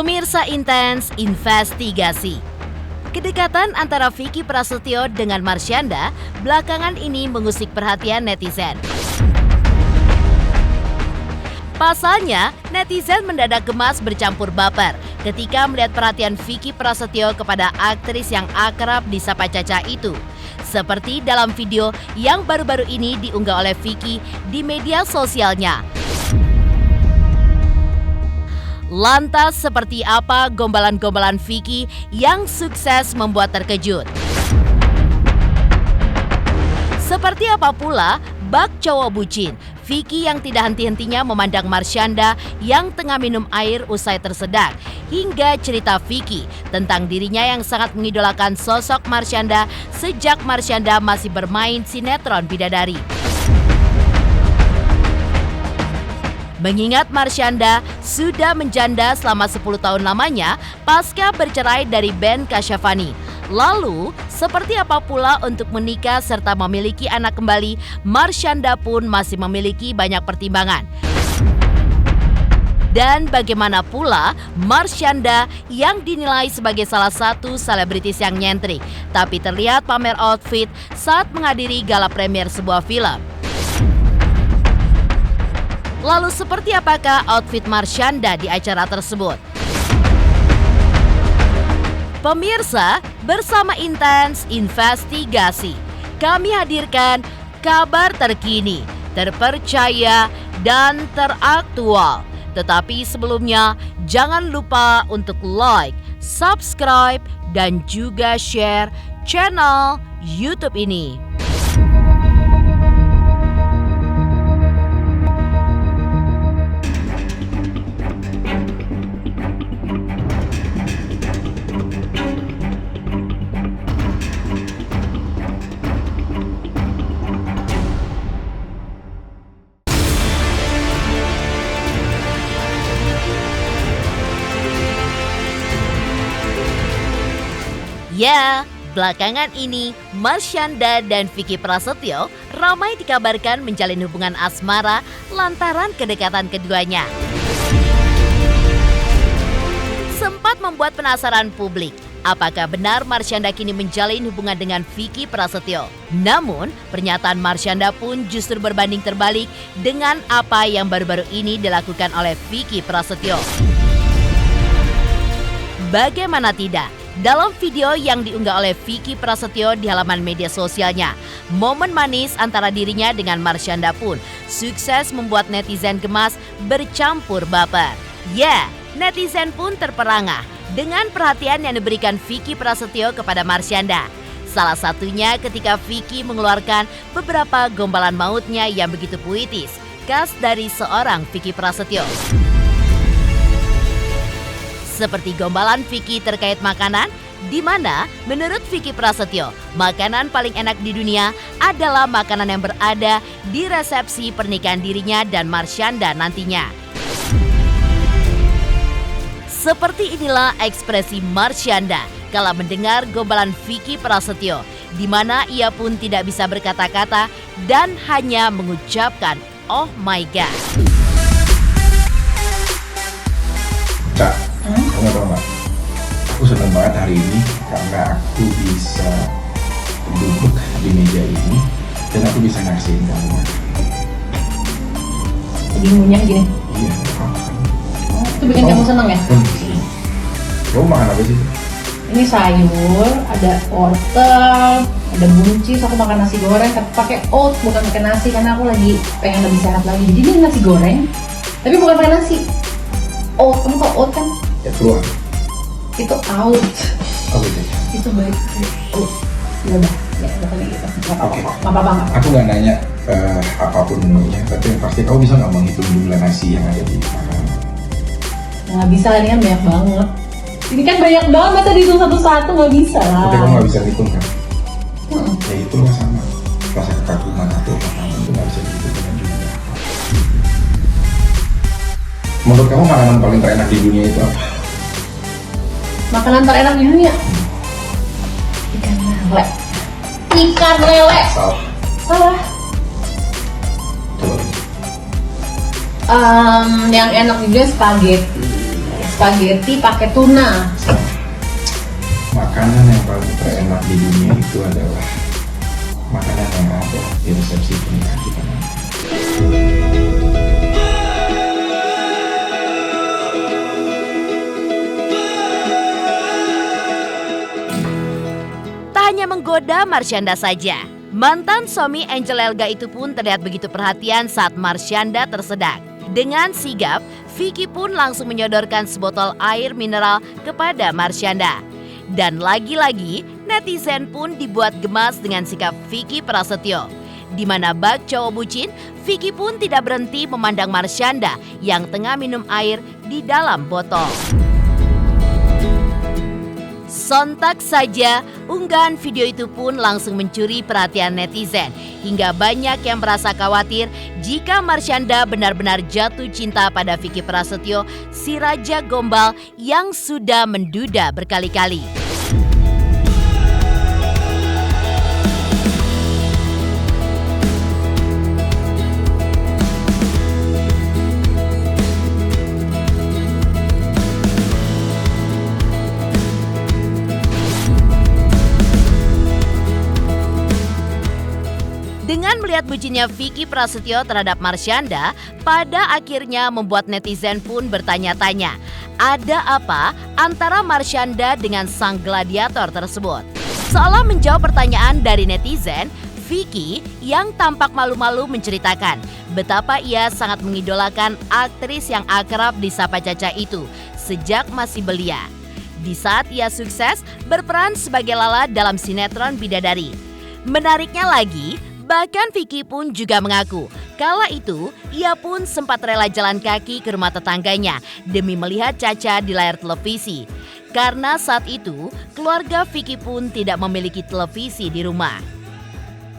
Pemirsa Intens Investigasi. Kedekatan antara Vicky Prasetyo dengan Marsyanda belakangan ini mengusik perhatian netizen. Pasalnya, netizen mendadak gemas bercampur baper ketika melihat perhatian Vicky Prasetyo kepada aktris yang akrab disapa Caca itu. Seperti dalam video yang baru-baru ini diunggah oleh Vicky di media sosialnya. Lantas seperti apa gombalan-gombalan Vicky yang sukses membuat terkejut? Seperti apa pula bak cowok bucin Vicky yang tidak henti-hentinya memandang Marsyanda yang tengah minum air usai tersedak, hingga cerita Vicky tentang dirinya yang sangat mengidolakan sosok Marsyanda sejak Marsyanda masih bermain sinetron bidadari. Mengingat Marsyanda sudah menjanda selama 10 tahun lamanya pasca bercerai dari Ben Kasyafani. Lalu, seperti apa pula untuk menikah serta memiliki anak kembali, Marsyanda pun masih memiliki banyak pertimbangan. Dan bagaimana pula Marsyanda yang dinilai sebagai salah satu selebritis yang nyentrik, tapi terlihat pamer outfit saat menghadiri gala premier sebuah film. Lalu seperti apakah outfit Marsyanda di acara tersebut? Pemirsa, bersama Intens Investigasi, kami hadirkan kabar terkini, terpercaya, dan teraktual. Tetapi sebelumnya, jangan lupa untuk like, subscribe, dan juga share channel YouTube ini. Ya, belakangan ini Marsyanda dan Vicky Prasetyo ramai dikabarkan menjalin hubungan asmara lantaran kedekatan keduanya. Sempat membuat penasaran publik, apakah benar Marsyanda kini menjalin hubungan dengan Vicky Prasetyo? Namun, pernyataan Marsyanda pun justru berbanding terbalik dengan apa yang baru-baru ini dilakukan oleh Vicky Prasetyo. Bagaimana tidak? Dalam video yang diunggah oleh Vicky Prasetyo di halaman media sosialnya, momen manis antara dirinya dengan Marsyanda pun sukses membuat netizen gemas bercampur baper. Ya, netizen pun terperangah dengan perhatian yang diberikan Vicky Prasetyo kepada Marsyanda. Salah satunya ketika Vicky mengeluarkan beberapa gombalan mautnya yang begitu puitis, khas dari seorang Vicky Prasetyo. Seperti gombalan Vicky terkait makanan, di mana menurut Vicky Prasetyo, makanan paling enak di dunia adalah makanan yang berada di resepsi pernikahan dirinya dan Marsyanda nantinya. Seperti inilah ekspresi Marsyanda kala mendengar gombalan Vicky Prasetyo, di mana ia pun tidak bisa berkata-kata dan hanya mengucapkan, "Oh my God." Kamu tau gak? Aku seneng banget hari ini karena aku bisa duduk di meja ini dan aku bisa nyaksiin kamu. Jadi ngunyah gini? Iya. Itu bikin kamu seneng ya? Kamu makan apa sih? Ini sayur, ada wortel, ada buncis, aku makan nasi goreng tapi pakai oat bukan pakai nasi karena aku lagi pengen lebih sehat lagi. Jadi ini nasi goreng tapi bukan pakai nasi. Oat, kamu tau oat kan? Ya keluar. Itu out. Oh gitu. Itu baik. Oh, ya udah. Ya pokoknya gitu. Gak apa-apa banget. Aku gak nanya apapun menunya, tapi yang pasti kamu bisa gak menghitung jumlah nasi yang ada di makanan? Nggak bisa, ini kan banyak banget. Ini kan banyak banget, masa dihitung satu-satu nggak bisa lah. Tapi kamu gak bisa hitung kan? Ya itu lah sama. Rasa kekaguman atau makanan itu gak bisa dihitung dengan jumlah. Menurut kamu makanan paling terenak di dunia itu apa? Makanan terenak di dunia? Ikan lele. Ikan lele. Salah. Coba. Yang enak juga spaghetti. spaghetti pakai tuna. Makanan yang paling terenak di dunia itu adalah makanan yang ada di resepsi pernikahan kita nanti. Tak hanya menggoda Marsyanda saja, mantan suami Angel Elga itu pun terlihat begitu perhatian saat Marsyanda tersedak. Dengan sigap, Vicky pun langsung menyodorkan sebotol air mineral kepada Marsyanda. Dan lagi-lagi, netizen pun dibuat gemas dengan sikap Vicky Prasetyo. Di mana bak cowok bucin, Vicky pun tidak berhenti memandang Marsyanda yang tengah minum air di dalam botol. Sontak saja, unggahan video itu pun langsung mencuri perhatian netizen. Hingga banyak yang merasa khawatir jika Marsyanda benar-benar jatuh cinta pada Vicky Prasetyo, si Raja Gombal yang sudah menduda berkali-kali. Dengan melihat bucinnya Vicky Prasetyo terhadap Marsyanda, pada akhirnya membuat netizen pun bertanya-tanya, ada apa antara Marsyanda dengan sang gladiator tersebut? Seolah menjawab pertanyaan dari netizen, Vicky yang tampak malu-malu menceritakan betapa ia sangat mengidolakan aktris yang akrab disapa Caca itu sejak masih belia. Di saat ia sukses berperan sebagai Lala dalam sinetron Bidadari. Menariknya lagi, bahkan Vicky pun juga mengaku, kala itu ia pun sempat rela jalan kaki ke rumah tetangganya demi melihat Caca di layar televisi. Karena saat itu, keluarga Vicky pun tidak memiliki televisi di rumah.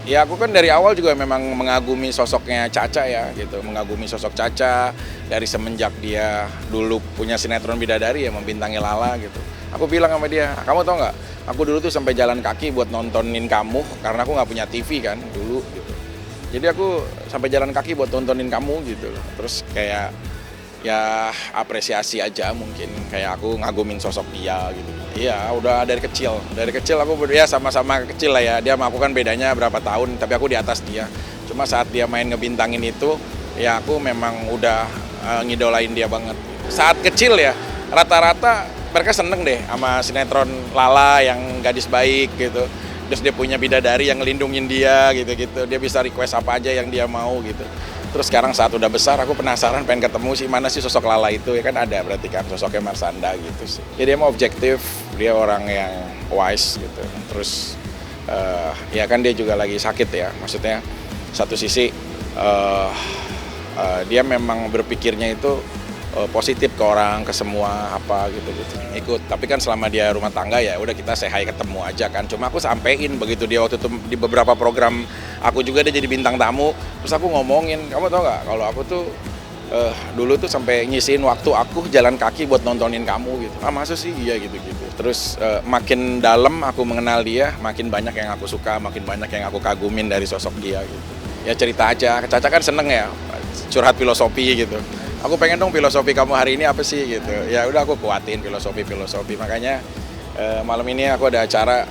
Ya aku kan dari awal juga memang mengagumi sosoknya Caca ya gitu, mengagumi sosok Caca dari semenjak dia dulu punya sinetron Bidadari ya membintangi Lala gitu. Aku bilang sama dia, kamu tau nggak? Aku dulu tuh sampai jalan kaki buat nontonin kamu karena aku nggak punya TV kan dulu gitu. Jadi aku sampai jalan kaki buat nontonin kamu gitu loh. Terus kayak ya apresiasi aja mungkin kayak aku ngagumin sosok dia gitu. Iya udah dari kecil aku ya sama-sama kecil lah ya. Dia sama aku kan bedanya berapa tahun tapi aku di atas dia. Cuma saat dia main ngebintangin itu ya aku memang udah ngidolain dia banget. Saat kecil ya rata-rata mereka seneng deh sama sinetron Lala yang gadis baik gitu. Terus dia punya bidadari yang ngelindungin dia gitu-gitu. Dia bisa request apa aja yang dia mau gitu. Terus sekarang saat udah besar aku penasaran pengen ketemu sih mana sih sosok Lala itu ya kan ada berarti kan sosoknya Marsyanda gitu sih. Ya dia mau objektif, dia orang yang wise gitu. Terus ya kan dia juga lagi sakit ya. Maksudnya satu sisi dia memang berpikirnya itu positif ke orang, ke semua apa gitu-gitu. Ikut, tapi kan selama dia rumah tangga ya udah kita say hi ketemu aja kan. Cuma aku sampein begitu dia waktu itu di beberapa program aku juga dia jadi bintang tamu. Terus aku ngomongin, kamu tau nggak kalau aku tuh dulu tuh sampai ngisiin waktu aku jalan kaki buat nontonin kamu gitu. Ah masa sih iya gitu-gitu. Terus makin dalam aku mengenal dia, makin banyak yang aku suka, makin banyak yang aku kagumin dari sosok dia gitu. Ya cerita aja, Caca kan seneng ya curhat filosofi gitu. Aku pengen dong filosofi kamu hari ini apa sih gitu. Ya udah aku kuatin filosofi. Makanya malam ini aku ada acara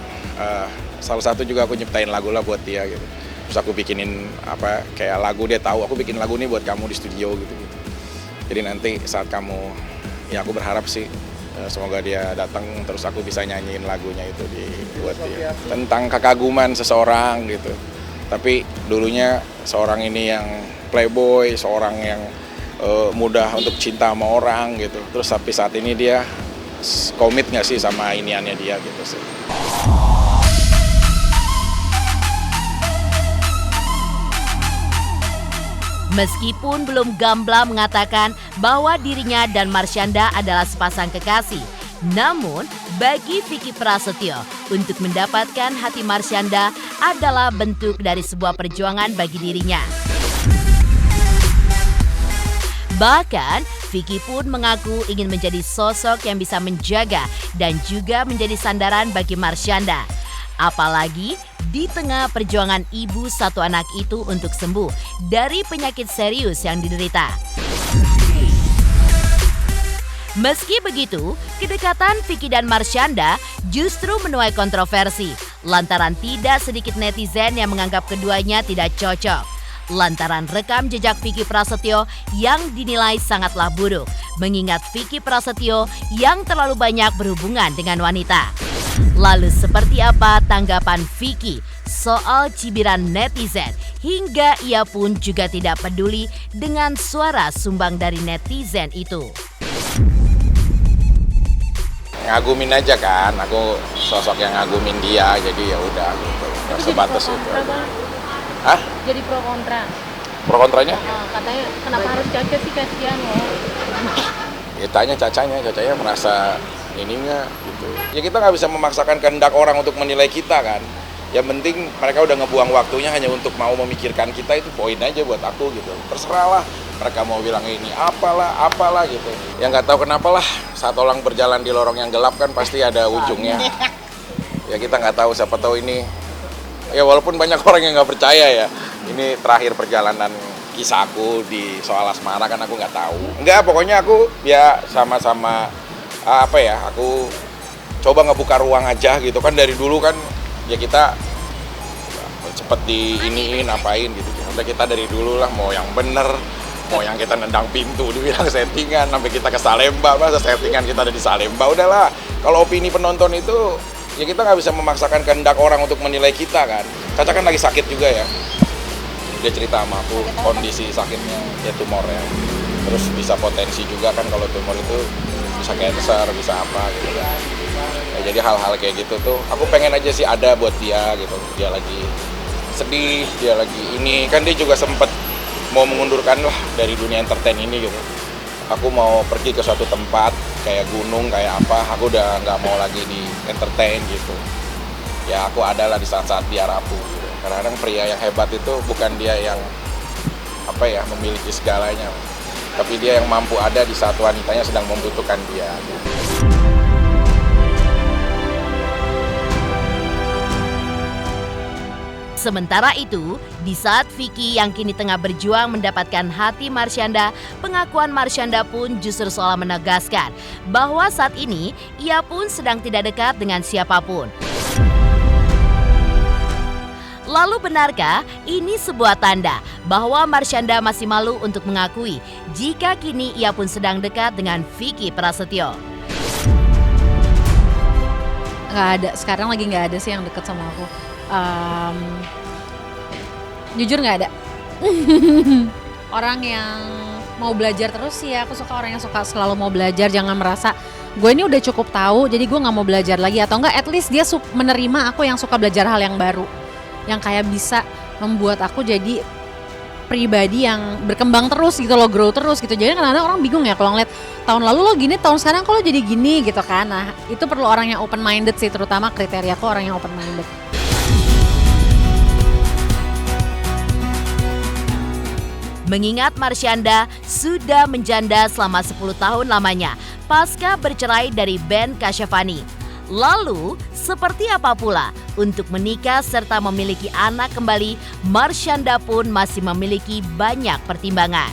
salah satu juga aku nyiptain lagu lah buat dia gitu. Terus aku bikinin apa kayak lagu dia tahu aku bikin lagu nih buat kamu di studio gitu. Jadi nanti saat kamu ya aku berharap sih semoga dia datang terus aku bisa nyanyiin lagunya itu buat dia. Tentang kekaguman seseorang gitu. Tapi dulunya seorang ini yang playboy, seorang yang mudah untuk cinta sama orang gitu. Terus tapi saat ini dia komit nggak sih sama iniannya dia gitu sih. Meskipun belum gamblang mengatakan bahwa dirinya dan Marsyanda adalah sepasang kekasih, namun bagi Vicky Prasetyo untuk mendapatkan hati Marsyanda adalah bentuk dari sebuah perjuangan bagi dirinya. Bahkan, Vicky pun mengaku ingin menjadi sosok yang bisa menjaga dan juga menjadi sandaran bagi Marsyanda. Apalagi di tengah perjuangan ibu satu anak itu untuk sembuh dari penyakit serius yang diderita. Meski begitu, kedekatan Vicky dan Marshanda justru menuai kontroversi lantaran tidak sedikit netizen yang menganggap keduanya tidak cocok. Lantaran rekam jejak Vicky Prasetyo yang dinilai sangatlah buruk, mengingat Vicky Prasetyo yang terlalu banyak berhubungan dengan wanita. Lalu seperti apa tanggapan Vicky soal cibiran netizen hingga ia pun juga tidak peduli dengan suara sumbang dari netizen itu? Ngagumin aja kan, aku sosok yang ngagumin dia, jadi ya udah gitu, nggak sebatas itu. Hah? Jadi pro kontra. Pro kontranya? Katanya kenapa harus Caca sih, kasihan loh. Ya tanya Cacanya merasa ini nggak gitu. Ya kita nggak bisa memaksakan kehendak orang untuk menilai kita kan. Yang penting mereka udah ngebuang waktunya hanya untuk mau memikirkan kita, itu poin aja buat aku gitu. Terserah lah mereka mau bilang ini apalah gitu. Ya nggak tahu kenapa lah, saat orang berjalan di lorong yang gelap kan pasti ada ujungnya. Ya kita nggak tahu, siapa tahu ini. Ya walaupun banyak orang yang nggak percaya ya, ini terakhir perjalanan kisah aku di soal asmara kan, aku nggak tahu. Enggak, pokoknya aku ya sama-sama aku coba ngebuka ruang aja gitu kan. Dari dulu kan ya kita cepet diiniin apain gitu. Udah kita dari dulu lah mau yang bener, mau yang kita nendang pintu dibilang settingan, sampai kita ke Salemba, masa settingan kita ada di Salemba. Udahlah, kalau opini penonton itu ya kita nggak bisa memaksakan kehendak orang untuk menilai kita kan. Caca kan lagi sakit juga ya. Dia cerita sama aku kondisi sakitnya, ya tumor ya. Terus bisa potensi juga kan kalau tumor itu bisa cancer, bisa apa gitu kan. Ya, jadi hal-hal kayak gitu tuh aku pengen aja sih ada buat dia gitu. Dia lagi sedih, dia lagi ini. Kan dia juga sempet mau mengundurkan lah dari dunia entertain ini gitu. Aku mau pergi ke suatu tempat kayak gunung, kayak apa, aku udah nggak mau lagi di entertain gitu. Ya aku adalah di saat-saat dia rapuh gitu. Kadang-kadang pria yang hebat itu bukan dia yang memiliki segalanya, tapi dia yang mampu ada di saat wanitanya sedang membutuhkan dia gitu. Sementara itu, di saat Vicky yang kini tengah berjuang mendapatkan hati Marshanda, pengakuan Marshanda pun justru seolah menegaskan bahwa saat ini ia pun sedang tidak dekat dengan siapapun. Lalu benarkah ini sebuah tanda bahwa Marshanda masih malu untuk mengakui jika kini ia pun sedang dekat dengan Vicky Prasetyo? Nggak ada, sekarang lagi nggak ada sih yang deket sama aku. Jujur nggak ada. Orang yang mau belajar terus sih ya, aku suka orang yang suka selalu mau belajar. Jangan merasa gue ini udah cukup tahu jadi gue nggak mau belajar lagi, atau enggak at least dia menerima aku yang suka belajar hal yang baru, yang kayak bisa membuat aku jadi pribadi yang berkembang terus gitu loh, grow terus gitu. Jadi kadang-kadang orang bingung ya kalau ngeliat tahun lalu lo gini, tahun sekarang kok lo jadi gini gitu kan. Nah itu perlu orang yang open minded sih, terutama kriteriaku orang yang open minded. Mengingat Marshanda sudah menjanda selama 10 tahun lamanya pasca bercerai dari Ben Kasyafani. Lalu, seperti apa pula untuk menikah serta memiliki anak kembali, Marshanda pun masih memiliki banyak pertimbangan.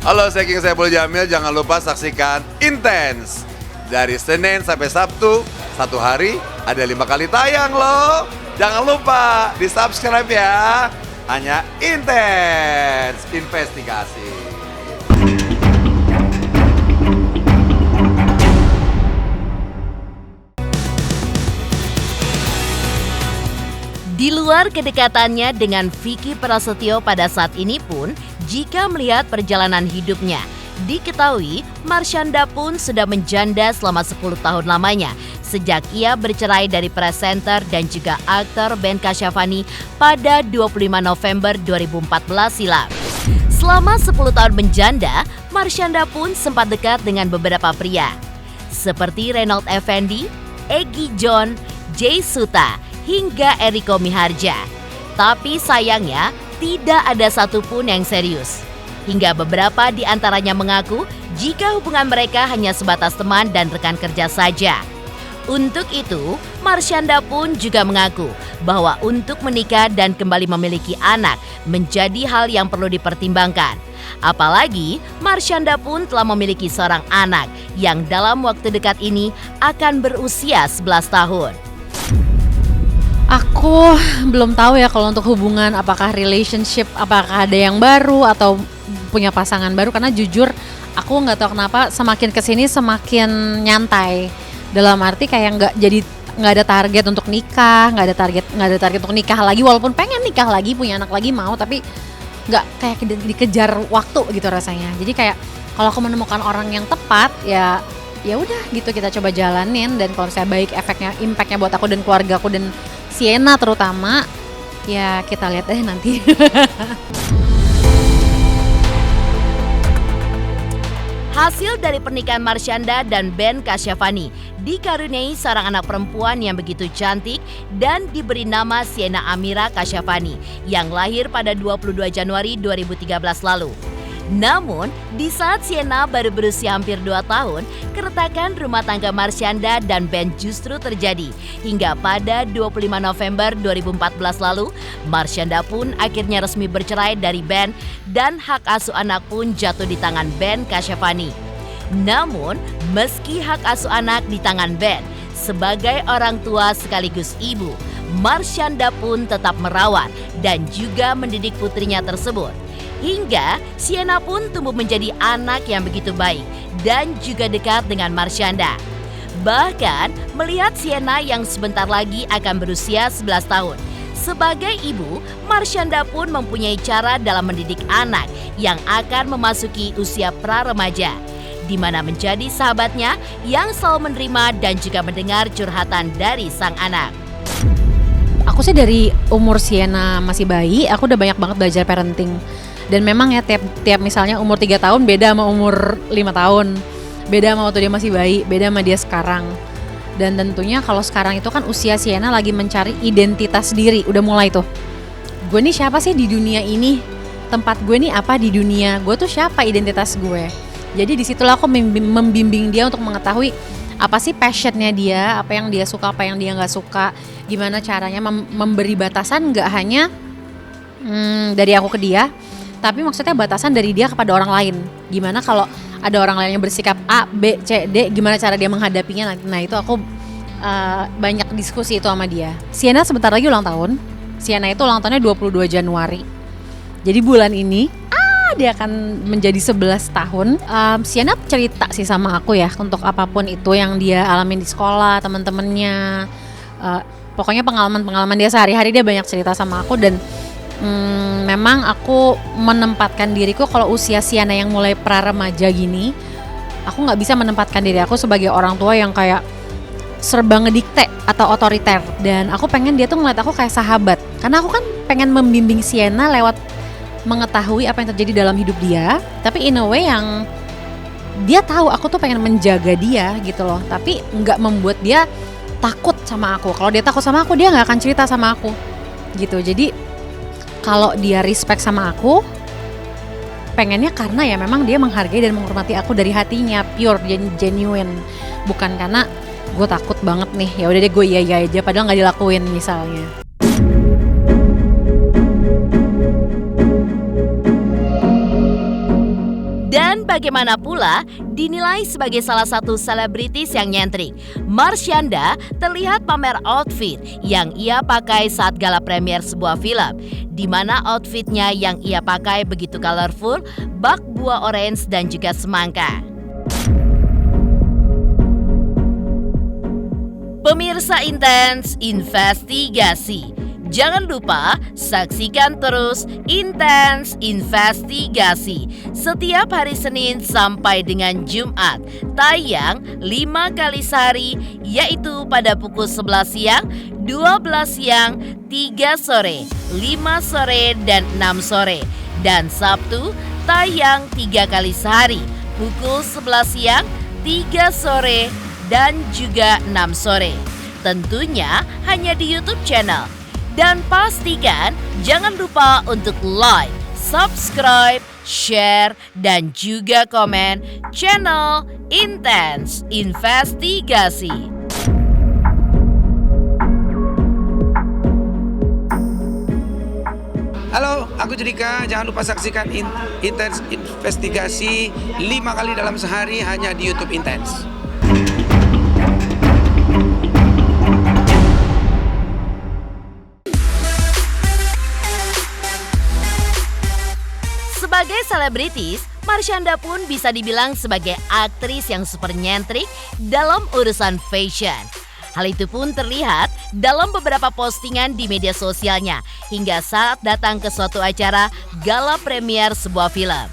Halo, saya King Saiful Jamil. Jangan lupa saksikan Intens. Dari Senin sampai Sabtu, satu hari ada 5 kali tayang loh. Jangan lupa di-subscribe ya. Hanya Intens Investigasi. Di luar kedekatannya dengan Vicky Prasetyo pada saat ini pun, jika melihat perjalanan hidupnya, diketahui Marshanda pun sudah menjanda selama 10 tahun lamanya sejak ia bercerai dari presenter dan juga aktor Ben Kasyafani pada 25 November 2014 silam. Selama 10 tahun menjanda, Marshanda pun sempat dekat dengan beberapa pria seperti Reynold Effendi, Egy John, Jay Suta, hingga Eriko Miharja. Tapi sayangnya tidak ada satupun yang serius. Hingga beberapa di antaranya mengaku jika hubungan mereka hanya sebatas teman dan rekan kerja saja. Untuk itu, Marshanda pun juga mengaku bahwa untuk menikah dan kembali memiliki anak menjadi hal yang perlu dipertimbangkan. Apalagi Marshanda pun telah memiliki seorang anak yang dalam waktu dekat ini akan berusia 11 tahun. Aku belum tahu ya kalau untuk hubungan, apakah relationship, apakah ada yang baru atau punya pasangan baru, karena jujur aku nggak tahu kenapa semakin kesini semakin nyantai, dalam arti kayak nggak ada target untuk nikah, nggak ada target untuk nikah lagi, walaupun pengen nikah lagi, punya anak lagi mau, tapi nggak kayak dikejar waktu gitu rasanya. Jadi kayak kalau aku menemukan orang yang tepat ya udah gitu, kita coba jalanin, dan kalau misalnya baik efeknya, impactnya buat aku dan keluarga aku dan Sienna terutama, ya kita lihat deh nanti. Hasil dari pernikahan Marshanda dan Ben Kasyafani dikaruniai seorang anak perempuan yang begitu cantik dan diberi nama Sienna Amira Kasyafani yang lahir pada 22 Januari 2013 lalu. Namun, di saat Sienna baru berusia hampir 2 tahun, keretakan rumah tangga Marshanda dan Ben justru terjadi. Hingga pada 25 November 2014 lalu, Marshanda pun akhirnya resmi bercerai dari Ben dan hak asuh anak pun jatuh di tangan Ben Kasyafani. Namun, meski hak asuh anak di tangan Ben, sebagai orang tua sekaligus ibu, Marshanda pun tetap merawat dan juga mendidik putrinya tersebut. Hingga Sienna pun tumbuh menjadi anak yang begitu baik dan juga dekat dengan Marshanda. Bahkan melihat Sienna yang sebentar lagi akan berusia 11 tahun. Sebagai ibu, Marshanda pun mempunyai cara dalam mendidik anak yang akan memasuki usia pra-remaja, di mana menjadi sahabatnya yang selalu menerima dan juga mendengar curhatan dari sang anak. Aku sih dari umur Sienna masih bayi, aku udah banyak banget belajar parenting. Dan memang ya tiap misalnya umur 3 tahun beda sama umur 5 tahun. Beda sama waktu dia masih bayi, beda sama dia sekarang. Dan tentunya kalau sekarang itu kan usia Sienna lagi mencari identitas diri, udah mulai tuh. Gue nih siapa sih di dunia ini? Tempat gue nih apa di dunia? Gue tuh siapa, identitas gue? Jadi disitulah aku membimbing dia untuk mengetahui apa sih passionnya dia, apa yang dia suka, apa yang dia nggak suka, gimana caranya memberi batasan, nggak hanya dari aku ke dia, tapi maksudnya batasan dari dia kepada orang lain. Gimana kalau ada orang lain yang bersikap A, B, C, D, gimana cara dia menghadapinya. Nah itu aku banyak diskusi itu sama dia. Sienna sebentar lagi ulang tahun. Sienna itu ulang tahunnya 22 Januari. Jadi bulan ini dia akan menjadi 11 tahun. Sienna cerita sih sama aku ya, untuk apapun itu yang dia alamin di sekolah, teman-temannya. Pokoknya pengalaman dia sehari-hari dia banyak cerita sama aku. Dan memang aku menempatkan diriku kalau usia Sienna yang mulai pra-remaja gini, aku nggak bisa menempatkan diri aku sebagai orang tua yang kayak serba ngedikte atau otoriter. Dan aku pengen dia tuh ngeliat aku kayak sahabat, karena aku kan pengen membimbing Sienna lewat mengetahui apa yang terjadi dalam hidup dia, tapi in a way yang dia tahu aku tuh pengen menjaga dia gitu loh, tapi nggak membuat dia takut sama aku. Kalau dia takut sama aku, dia nggak akan cerita sama aku gitu. Jadi kalau dia respect sama aku, pengennya karena ya memang dia menghargai dan menghormati aku dari hatinya, pure, genuine. Bukan karena gue takut banget nih, ya udah deh gue iya aja padahal nggak dilakuin misalnya. Dan bagaimana pula dinilai sebagai salah satu selebritis yang nyentrik, Marshanda terlihat pamer outfit yang ia pakai saat gala premier sebuah film, di mana outfitnya yang ia pakai begitu colorful, bak buah orange dan juga semangka. Pemirsa Intens Investigasi, jangan lupa saksikan terus Intens Investigasi setiap hari Senin sampai dengan Jumat, tayang 5 kali sehari, yaitu pada pukul 11 siang, 12 siang, 3 sore, 5 sore, dan 6 sore. Dan Sabtu tayang 3 kali sehari, pukul 11 siang, 3 sore, dan juga 6 sore. Tentunya hanya di YouTube channel. Dan pastikan jangan lupa untuk like, subscribe, share, dan juga komen channel Intens Investigasi. aku Judika, jangan lupa saksikan Intens Investigasi 5 kali dalam sehari hanya di YouTube Intens. Sebagai selebritis, Marshanda pun bisa dibilang sebagai aktris yang super nyentrik dalam urusan fashion. Hal itu pun terlihat dalam beberapa postingan di media sosialnya hingga saat datang ke suatu acara gala premier sebuah film.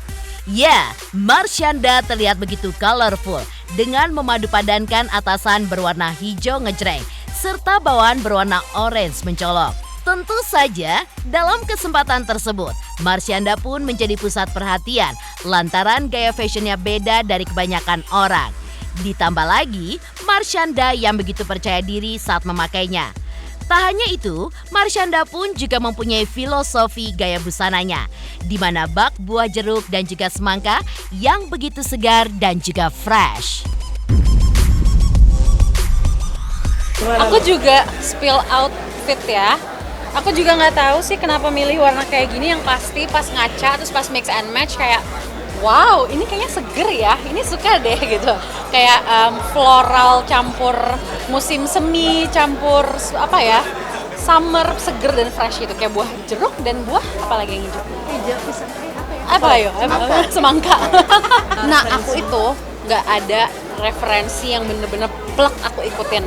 Ya, Marshanda terlihat begitu colorful dengan memadupadankan atasan berwarna hijau ngejreng serta bawahan berwarna orange mencolok. Tentu saja, dalam kesempatan tersebut, Marshanda pun menjadi pusat perhatian lantaran gaya fashionnya beda dari kebanyakan orang. Ditambah lagi, Marshanda yang begitu percaya diri saat memakainya. Tak hanya itu, Marshanda pun juga mempunyai filosofi gaya busananya, di mana bak buah jeruk dan juga semangka yang begitu segar dan juga fresh. Aku juga spill outfit ya. Aku juga nggak tahu sih kenapa milih warna kayak gini yang pasti pas ngaca terus pas mix and match kayak wow, ini kayaknya seger ya, ini suka deh gitu. Kayak floral campur musim semi, campur apa ya, summer, seger dan fresh gitu. Kayak buah jeruk dan buah apa lagi yang hijau? Hijau, pisang, apa ya? Semangka. Nah, aku itu nggak ada referensi yang bener-bener plek aku ikutin.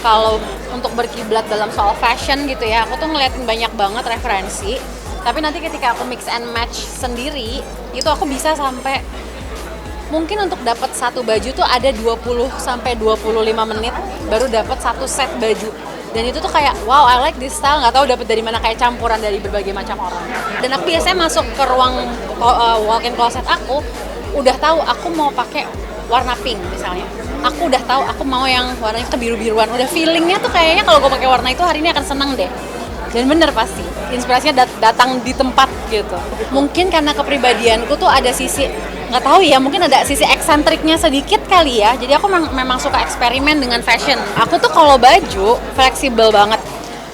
Kalau untuk berkiblat dalam soal fashion gitu ya, aku tuh ngeliatin banyak banget referensi. Tapi nanti ketika aku mix and match sendiri, itu aku bisa sampai mungkin untuk dapat satu baju tuh ada 20 sampai 25 menit baru dapat satu set baju. Dan itu tuh kayak wow, I like this style, nggak tahu dapat dari mana, kayak campuran dari berbagai macam orang. Dan aku biasanya masuk ke ruang walk-in closet aku udah tahu aku mau pakai warna pink misalnya. Aku udah tahu aku mau yang warnanya kebiru-biruan. Udah feelingnya tuh kayaknya kalau gue pakai warna itu hari ini akan seneng deh. Dan bener pasti, inspirasinya datang di tempat gitu. Mungkin karena kepribadianku tuh ada sisi, nggak tahu ya, mungkin ada sisi eksentriknya sedikit kali ya. Jadi aku memang suka eksperimen dengan fashion. Aku tuh kalau baju fleksibel banget,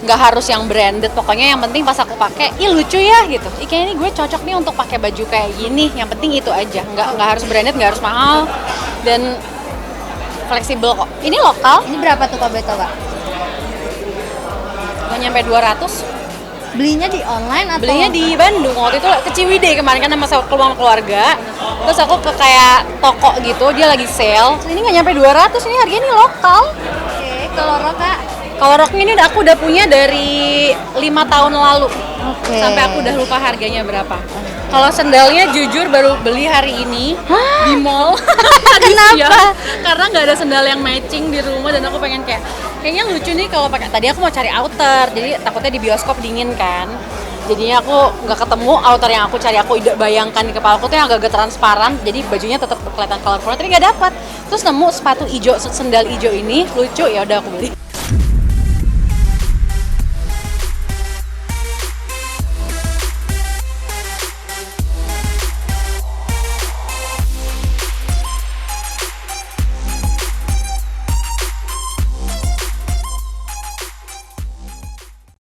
nggak harus yang branded. Pokoknya yang penting pas aku pakai, ih lucu ya gitu. Ih kayaknya ini gue cocok nih untuk pakai baju kayak gini. Yang penting itu aja, nggak harus branded, nggak harus mahal, dan fleksibel kok. Ini lokal. Ini berapa tuh Kak Beto, Kak? Nggak nyampe 200. Belinya di online atau? Belinya di Bandung, waktu itu ke Ciwidey kemarin kan sama keluarga. Terus aku ke kayak toko gitu, dia lagi sale. Terus ini nggak nyampe 200, ini harganya ini lokal. Oke, kalau rok Kak? Kalau roknya ini aku udah punya dari 5 tahun lalu. Oke. Sampai aku udah lupa harganya berapa. Kalau sendalnya jujur baru beli hari ini di mall. Kenapa? Karena nggak ada sendal yang matching di rumah dan aku pengen kayaknya lucu nih kalau pakai. Tadi aku mau cari outer, jadi takutnya di bioskop dingin kan. Jadinya aku nggak ketemu outer yang aku cari. Aku bayangkan di kepala aku tuh yang agak transparan, jadi bajunya tetap kelihatan colorful, tapi nggak dapat. Terus nemu sepatu hijau, sendal hijau ini lucu, ya udah aku beli.